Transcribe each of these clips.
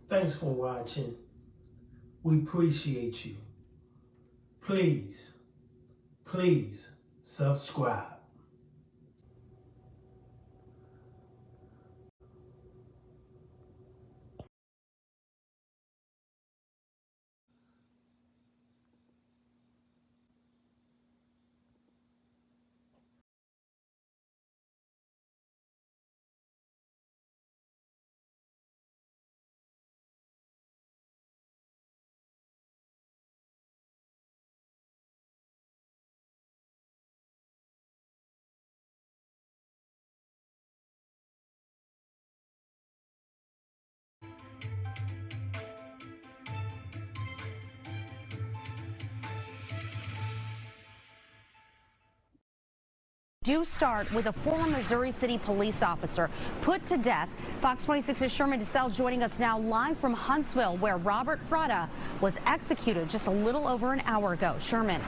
Thanks for watching. We appreciate you. Please subscribe. Do start with a former Missouri City police officer put to death. Fox 26's Sherman DeSell joining us now live from Huntsville, where Robert Fratta was executed just a little over an hour ago. Sherman.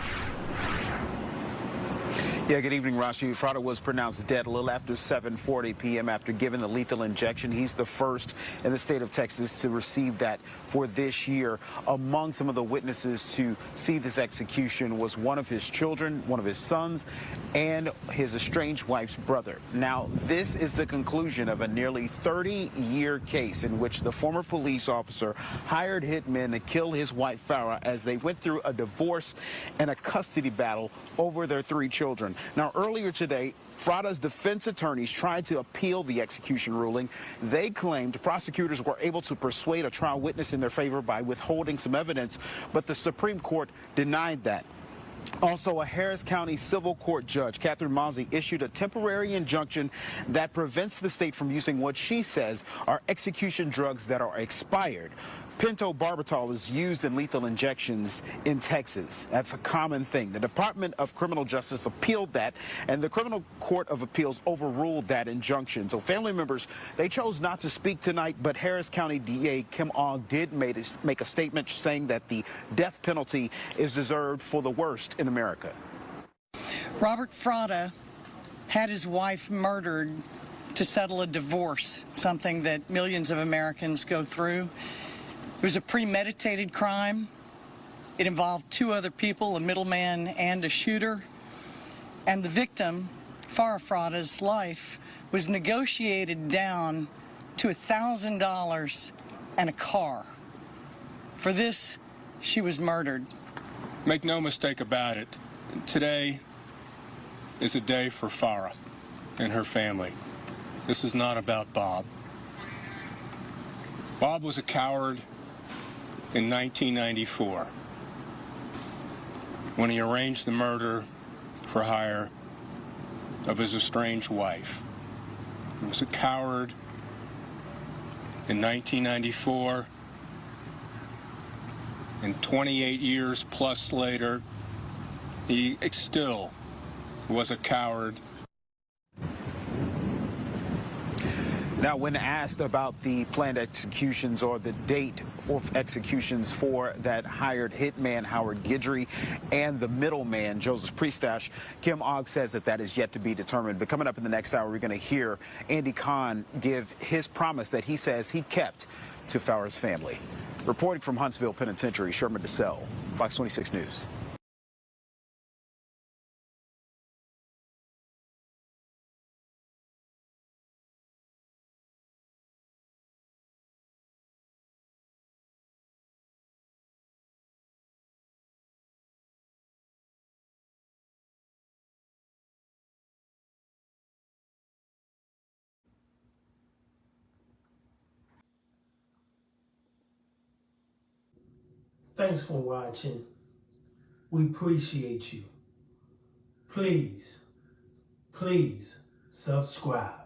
Yeah, good evening, Rashi. Fratta was pronounced dead a little after 7:40 p.m. after giving the lethal injection. He's the first in the state of Texas to receive that for this year. Among some of the witnesses to see this execution was one of his children, one of his sons, and his estranged wife's brother. Now, this is the conclusion of a nearly 30-year case in which the former police officer hired hitmen to kill his wife, Farah, as they went through a divorce and a custody battle over their 3 children. Now, earlier today, Fratta's defense attorneys tried to appeal the execution ruling. They claimed prosecutors were able to persuade a trial witness in their favor by withholding some evidence, but the Supreme Court denied that. Also, a Harris County civil court judge, Catherine Mozzie, issued a temporary injunction that prevents the state from using what she says are execution drugs that are expired. Pentobarbital is used in lethal injections in Texas. That's a common thing. The Department of Criminal Justice appealed that, and the Criminal Court of Appeals overruled that injunction. So family members, they chose not to speak tonight, but Harris County DA Kim Ogg did make a statement saying that the death penalty is deserved for the worst in America. Robert Fratta had his wife murdered to settle a divorce, something that millions of Americans go through. It was a premeditated crime. It involved 2 other people, a middleman and a shooter. And the victim, Farah Fratta's life, was negotiated down to $1,000 and a car. For this, she was murdered. Make no mistake about it, today is a day for Farah and her family. This is not about Bob. Bob was a coward in 1994 when he arranged the murder for hire of his estranged wife. He was a coward in 1994, and 28 years plus later, he still was a coward. Now, when asked about the planned executions or the date for executions for that hired hitman, Howard Guidry, and the middleman, Joseph Priestash, Kim Ogg says that is yet to be determined. But coming up in the next hour, we're going to hear Andy Kahn give his promise that he says he kept to Farah's family. Reporting from Huntsville Penitentiary, Sherman DeSell, Fox 26 News. Thanks for watching. We appreciate you. Please subscribe.